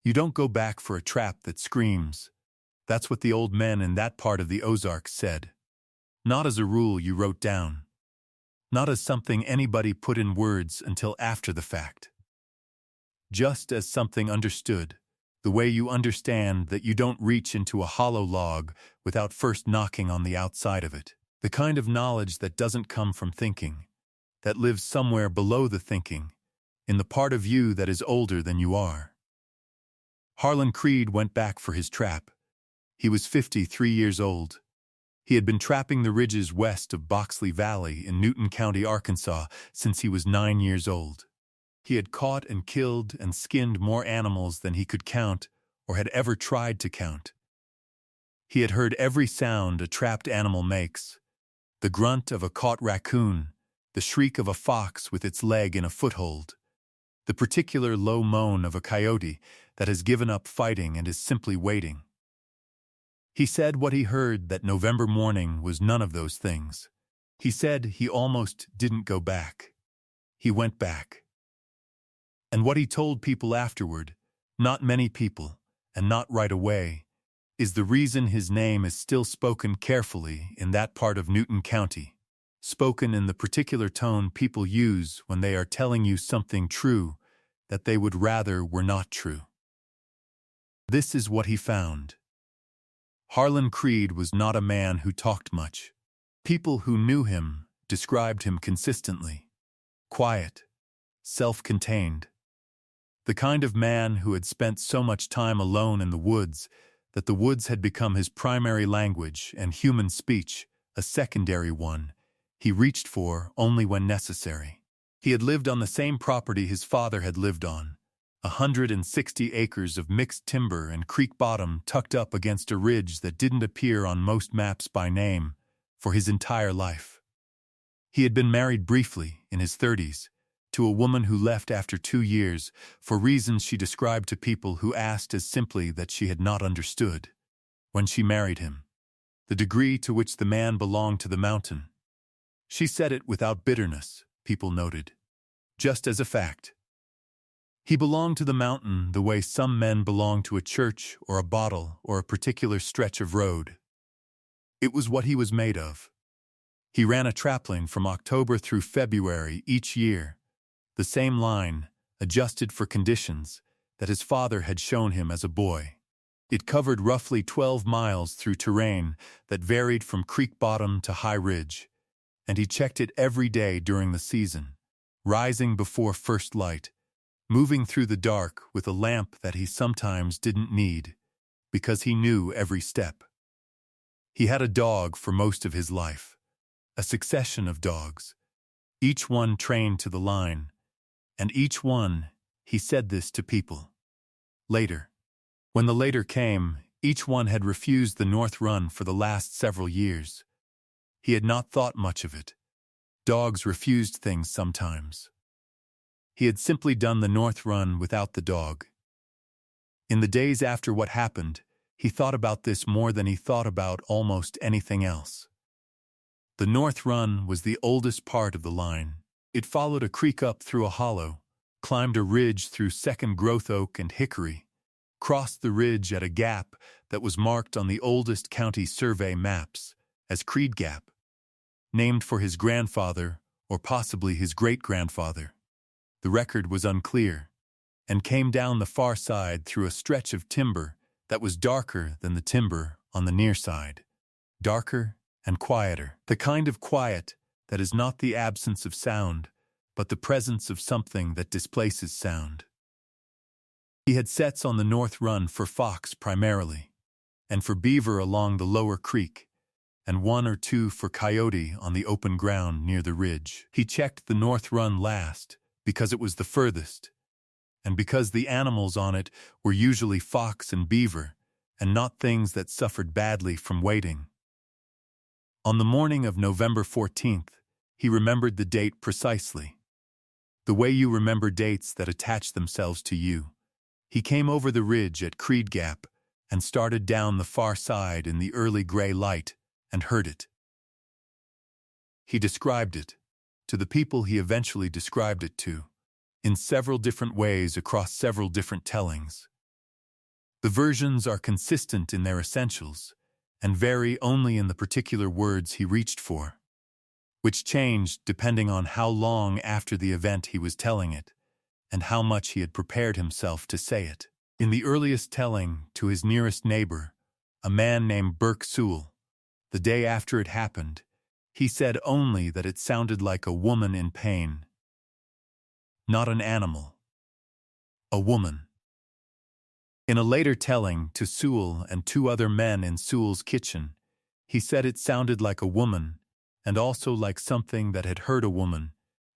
You don't go back for a trap that screams. That's what the old men in that part of the Ozarks said. Not as a rule you wrote down. Not as something anybody put in words until after the fact. Just as something understood, the way you understand that you don't reach into a hollow log without first knocking on the outside of it. The kind of knowledge that doesn't come from thinking, that lives somewhere below the thinking, in the part of you that is older than you are. Harlan Creed went back for his trap. He was 53 years old. He had been trapping the ridges west of Boxley Valley in Newton County, Arkansas, since he was 9 years old. He had caught and killed and skinned more animals than he could count or had ever tried to count. He had heard every sound a trapped animal makes: the grunt of a caught raccoon, the shriek of a fox with its leg in a foothold, the particular low moan of a coyote that has given up fighting and is simply waiting. He said what he heard that November morning was none of those things. He said he almost didn't go back. He went back. And what he told people afterward, not many people, and not right away, is the reason his name is still spoken carefully in that part of Newton County, spoken in the particular tone people use when they are telling you something true that they would rather were not true. This is what he found. Harlan Creed was not a man who talked much. People who knew him described him consistently: quiet, self-contained. The kind of man who had spent so much time alone in the woods that the woods had become his primary language and human speech a secondary one he reached for only when necessary. He had lived on the same property his father had lived on, 160 acres of mixed timber and creek bottom tucked up against a ridge that didn't appear on most maps by name, for his entire life. He had been married briefly, in his 30s, to a woman who left after 2 years for reasons she described to people who asked as simply that she had not understood. When she married him, the degree to which the man belonged to the mountain. She said it without bitterness, people noted, just as a fact. He belonged to the mountain the way some men belong to a church or a bottle or a particular stretch of road. It was what he was made of. He ran a trapline from October through February each year, the same line, adjusted for conditions, that his father had shown him as a boy. It covered roughly 12 miles through terrain that varied from creek bottom to high ridge, and he checked it every day during the season, rising before first light, moving through the dark with a lamp that he sometimes didn't need, because he knew every step. He had a dog for most of his life, a succession of dogs, each one trained to the line, and each one, he said this to people. Later, when the later came, each one had refused the North Run for the last several years. He had not thought much of it. Dogs refused things sometimes. He had simply done the North Run without the dog. In the days after what happened, he thought about this more than he thought about almost anything else. The North Run was the oldest part of the line. It followed a creek up through a hollow, climbed a ridge through second growth oak and hickory, crossed the ridge at a gap that was marked on the oldest county survey maps as Creed Gap, named for his grandfather or possibly his great-grandfather. The record was unclear, and came down the far side through a stretch of timber that was darker than the timber on the near side, darker and quieter, the kind of quiet that is not the absence of sound, but the presence of something that displaces sound. He had sets on the North Run for fox primarily, and for beaver along the lower creek, and 1 or 2 for coyote on the open ground near the ridge. He checked the North Run last, because it was the furthest, and because the animals on it were usually fox and beaver, and not things that suffered badly from waiting. On the morning of November 14th, he remembered the date precisely. The way you remember dates that attach themselves to you. He came over the ridge at Creed Gap and started down the far side in the early gray light and heard it. He described it, to the people he eventually described it to, in several different ways across several different tellings. The versions are consistent in their essentials and vary only in the particular words he reached for, which changed depending on how long after the event he was telling it and how much he had prepared himself to say it. In the earliest telling to his nearest neighbor, a man named Burke Sewell, the day after it happened, he said only that it sounded like a woman in pain. Not an animal. A woman. In a later telling to Sewell and two other men in Sewell's kitchen, he said it sounded like a woman and also like something that had hurt a woman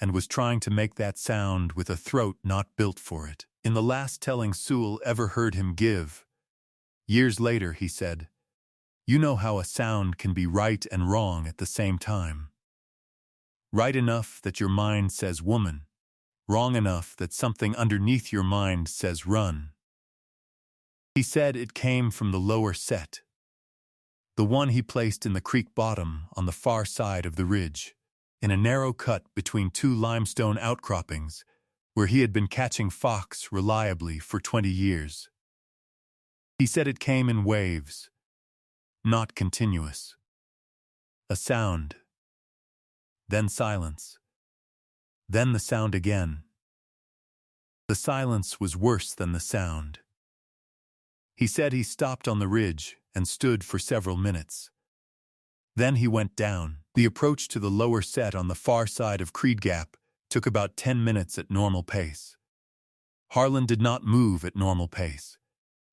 and was trying to make that sound with a throat not built for it. In the last telling Sewell ever heard him give, years later he said, "You know how a sound can be right and wrong at the same time. Right enough that your mind says woman, wrong enough that something underneath your mind says run." He said it came from the lower set, the one he placed in the creek bottom on the far side of the ridge, in a narrow cut between two limestone outcroppings where he had been catching fox reliably for 20 years. He said it came in waves, not continuous. A sound, then silence, then the sound again. The silence was worse than the sound. He said he stopped on the ridge and stood for several minutes. Then he went down. The approach to the lower set on the far side of Creed Gap took about 10 minutes at normal pace. Harlan did not move at normal pace.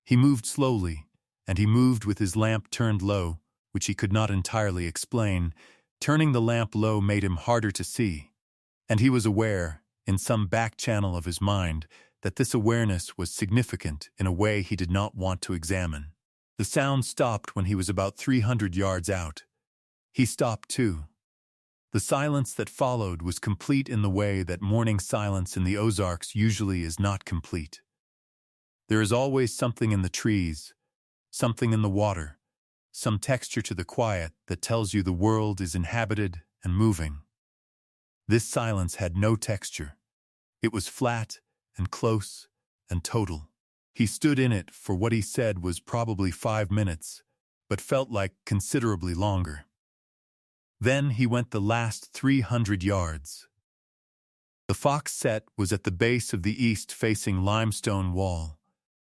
He moved slowly, and he moved with his lamp turned low, which he could not entirely explain. Turning the lamp low made him harder to see, and he was aware, in some back channel of his mind, that this awareness was significant in a way he did not want to examine. The sound stopped when he was about 300 yards out. He stopped too. The silence that followed was complete in the way that morning silence in the Ozarks usually is not complete. There is always something in the trees, something in the water, some texture to the quiet that tells you the world is inhabited and moving. This silence had no texture. It was flat and close and total. He stood in it for what he said was probably 5 minutes, but felt like considerably longer. Then he went the last 300 yards. The fox set was at the base of the east-facing limestone wall,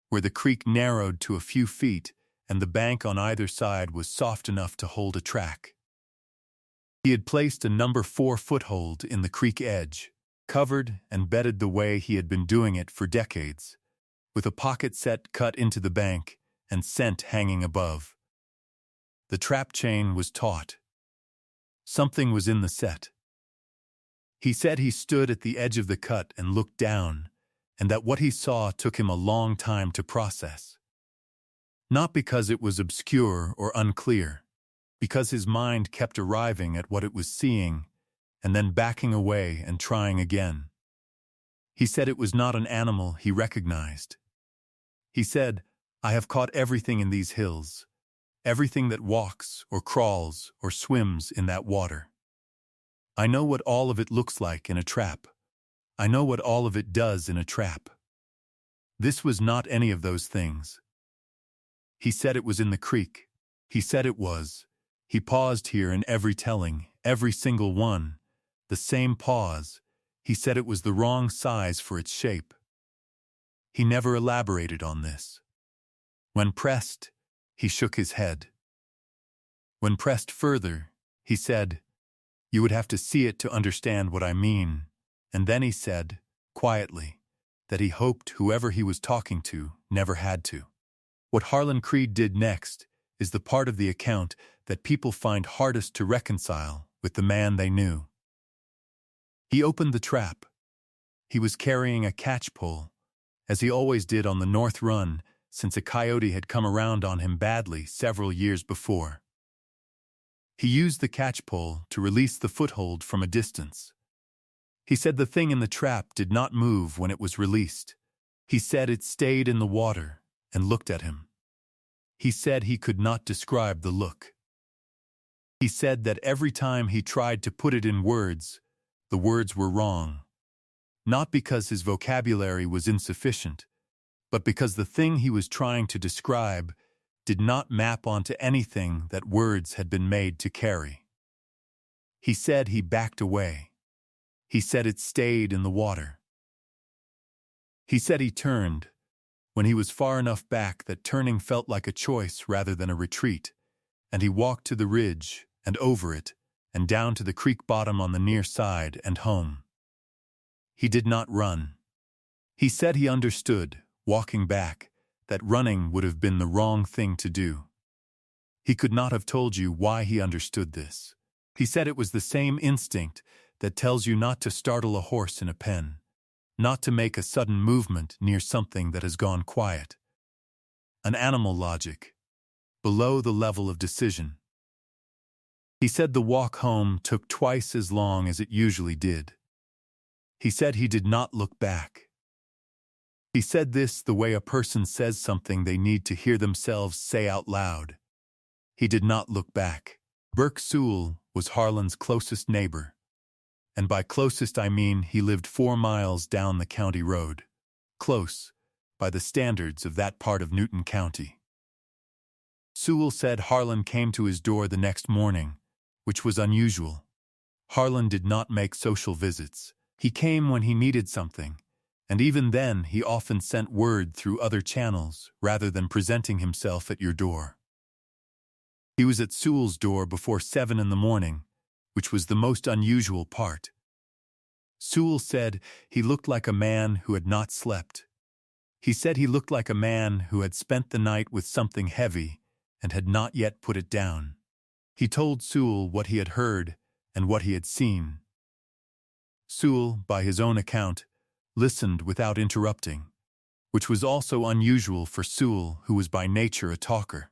where the creek narrowed to a few feet and the bank on either side was soft enough to hold a track. He had placed a number 4 foothold in the creek edge, covered and bedded the way he had been doing it for decades, with a pocket set cut into the bank and scent hanging above. The trap chain was taut. Something was in the set. He said he stood at the edge of the cut and looked down, and that what he saw took him a long time to process. Not because it was obscure or unclear, because his mind kept arriving at what it was seeing and then backing away and trying again. He said it was not an animal he recognized. He said, "I have caught everything in these hills, everything that walks or crawls or swims in that water. I know what all of it looks like in a trap. I know what all of it does in a trap." This was not any of those things. He said it was in the creek. He said it was. He paused here in every telling, every single one. The same pause. He said it was the wrong size for its shape. He never elaborated on this. When pressed, he shook his head. When pressed further, he said, "You would have to see it to understand what I mean." And then he said, quietly, that he hoped whoever he was talking to never had to. What Harlan Creed did next is the part of the account that people find hardest to reconcile with the man they knew. He opened the trap. He was carrying a catch pole, as he always did on the North Run since a coyote had come around on him badly several years before. He used the catch pole to release the foothold from a distance. He said the thing in the trap did not move when it was released. He said it stayed in the water and looked at him. He said he could not describe the look. He said that every time he tried to put it in words, the words were wrong. Not because his vocabulary was insufficient, but because the thing he was trying to describe did not map onto anything that words had been made to carry. He said he backed away. He said it stayed in the water. He said he turned, when he was far enough back that turning felt like a choice rather than a retreat, and he walked to the ridge and over it and down to the creek bottom on the near side and home. He did not run. He said he understood, walking back, that running would have been the wrong thing to do. He could not have told you why he understood this. He said it was the same instinct that tells you not to startle a horse in a pen, not to make a sudden movement near something that has gone quiet. An animal logic, below the level of decision. He said the walk home took twice as long as it usually did. He said he did not look back. He said this the way a person says something they need to hear themselves say out loud. He did not look back. Burke Sewell was Harlan's closest neighbor. And by closest I mean he lived 4 miles down the county road. Close, by the standards of that part of Newton County. Sewell said Harlan came to his door the next morning, which was unusual. Harlan did not make social visits. He came when he needed something, and even then he often sent word through other channels rather than presenting himself at your door. He was at Sewell's door before 7 in the morning, which was the most unusual part. Sewell said he looked like a man who had not slept. He said he looked like a man who had spent the night with something heavy and had not yet put it down. He told Sewell what he had heard and what he had seen. Sewell, by his own account, listened without interrupting, which was also unusual for Sewell, who was by nature a talker.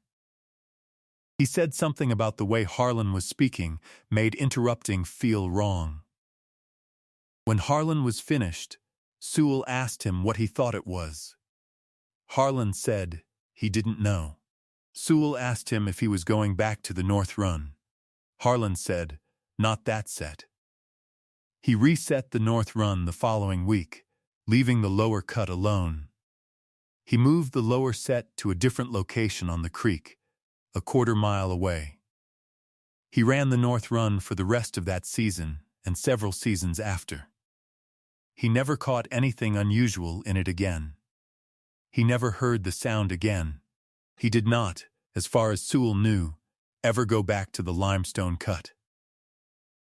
He said something about the way Harlan was speaking made interrupting feel wrong. When Harlan was finished, Sewell asked him what he thought it was. Harlan said he didn't know. Sewell asked him if he was going back to the North Run. Harlan said, "Not that set." He reset the North Run the following week, leaving the lower cut alone. He moved the lower set to a different location on the creek, a 1/4 mile away. He ran the North Run for the rest of that season and several seasons after. He never caught anything unusual in it again. He never heard the sound again. He did not, as far as Sewell knew, ever go back to the limestone cut.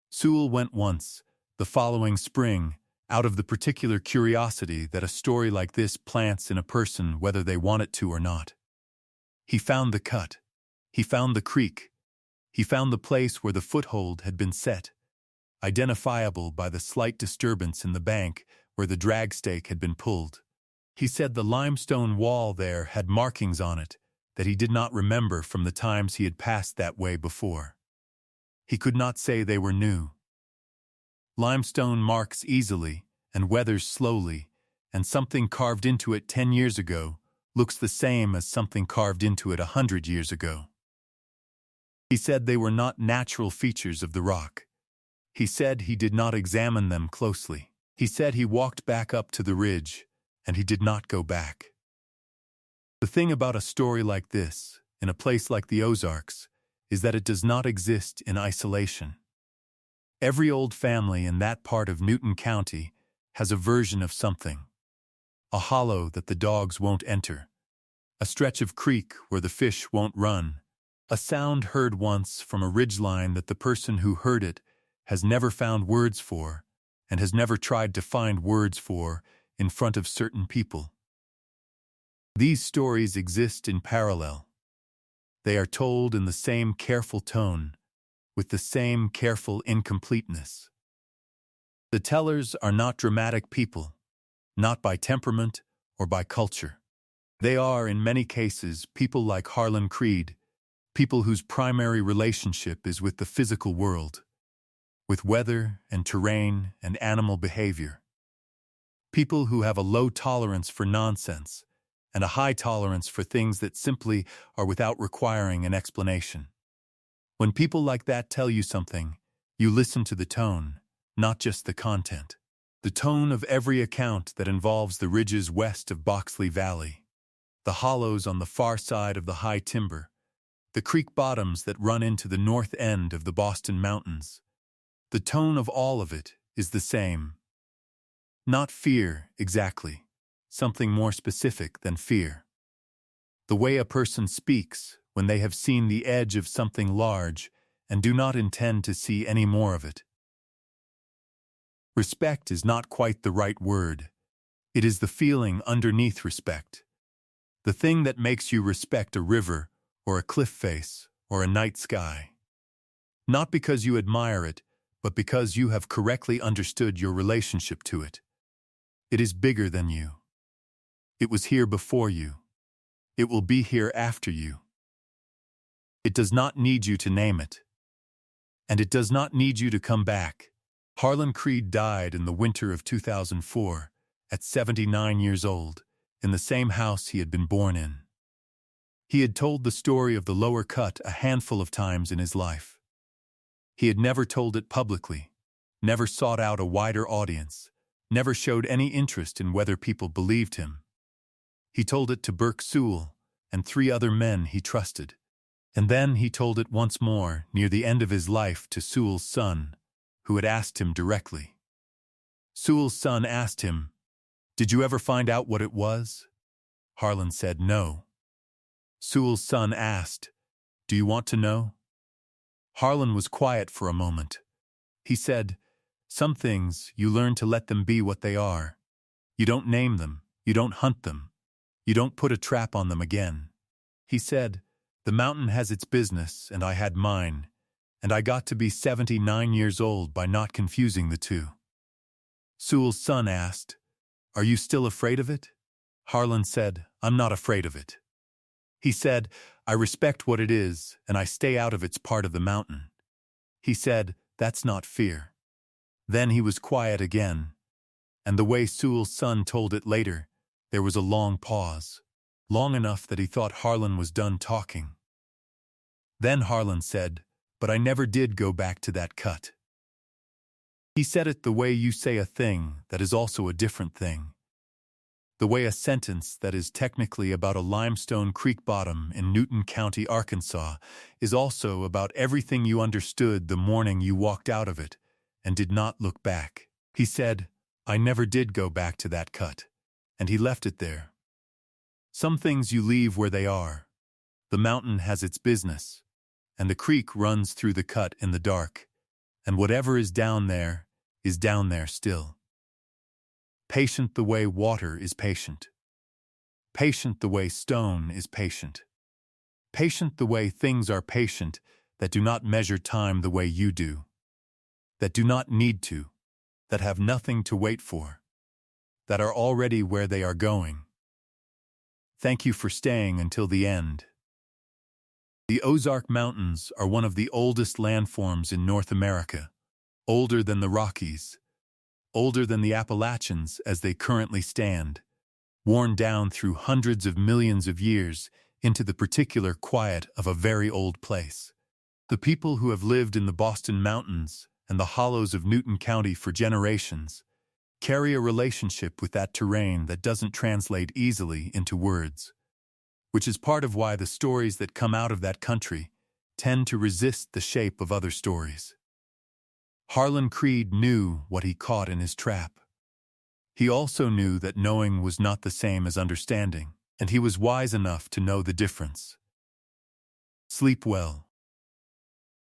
Sewell went once, the following spring, out of the particular curiosity that a story like this plants in a person whether they want it to or not. He found the cut. He found the creek. He found the place where the foothold had been set, identifiable by the slight disturbance in the bank where the drag stake had been pulled. He said the limestone wall there had markings on it that he did not remember from the times he had passed that way before. He could not say they were new. Limestone marks easily and weathers slowly, and something carved into it 10 years ago looks the same as something carved into it 100 years ago. He said they were not natural features of the rock. He said he did not examine them closely. He said he walked back up to the ridge, and he did not go back. The thing about a story like this, in a place like the Ozarks, is that it does not exist in isolation. Every old family in that part of Newton County has a version of something. A hollow that the dogs won't enter, a stretch of creek where the fish won't run, a sound heard once from a ridgeline that the person who heard it has never found words for and has never tried to find words for in front of certain people. These stories exist in parallel. They are told in the same careful tone, with the same careful incompleteness. The tellers are not dramatic people, not by temperament or by culture. They are, in many cases, people like Harlan Creed, people whose primary relationship is with the physical world, with weather and terrain and animal behavior. People who have a low tolerance for nonsense and a high tolerance for things that simply are without requiring an explanation. When people like that tell you something, you listen to the tone, not just the content. The tone of every account that involves the ridges west of Boxley Valley, the hollows on the far side of the high timber, the creek bottoms that run into the north end of the Boston Mountains. The tone of all of it is the same. Not fear, exactly. Something more specific than fear. The way a person speaks when they have seen the edge of something large and do not intend to see any more of it. Respect is not quite the right word. It is the feeling underneath respect. The thing that makes you respect a river or a cliff face or a night sky. Not because you admire it, but because you have correctly understood your relationship to it. It is bigger than you. It was here before you. It will be here after you. It does not need you to name it. And it does not need you to come back. Harlan Creed died in the winter of 2004, at 79 years old, in the same house he had been born in. He had told the story of the lower cut a handful of times in his life. He had never told it publicly, never sought out a wider audience, never showed any interest in whether people believed him. He told it to Burke Sewell and 3 other men he trusted, and then he told it once more near the end of his life to Sewell's son, who had asked him directly. Sewell's son asked him, "Did you ever find out what it was?" Harlan said no. Sewell's son asked, "Do you want to know?" Harlan was quiet for a moment. He said, "Some things, you learn to let them be what they are. You don't name them, you don't hunt them, you don't put a trap on them again." He said, "The mountain has its business and I had mine, and I got to be 79 years old by not confusing the two." Sewell's son asked, "Are you still afraid of it?" Harlan said, "I'm not afraid of it." He said, "I respect what it is, and I stay out of its part of the mountain." He said, "That's not fear." Then he was quiet again, and the way Sewell's son told it later, there was a long pause, long enough that he thought Harlan was done talking. Then Harlan said, "But I never did go back to that cut." He said it the way you say a thing that is also a different thing. The way a sentence that is technically about a limestone creek bottom in Newton County, Arkansas, is also about everything you understood the morning you walked out of it and did not look back. He said, "I never did go back to that cut," and he left it there. Some things you leave where they are. The mountain has its business, and the creek runs through the cut in the dark, and whatever is down there still. Patient the way water is patient. Patient the way stone is patient. Patient the way things are patient that do not measure time the way you do. That do not need to. That have nothing to wait for. That are already where they are going. Thank you for staying until the end. The Ozark Mountains are one of the oldest landforms in North America, older than the Rockies, older than the Appalachians as they currently stand, worn down through hundreds of millions of years into the particular quiet of a very old place. The people who have lived in the Boston Mountains and the hollows of Newton County for generations carry a relationship with that terrain that doesn't translate easily into words, which is part of why the stories that come out of that country tend to resist the shape of other stories. Harlan Creed knew what he caught in his trap. He also knew that knowing was not the same as understanding, and he was wise enough to know the difference. Sleep well.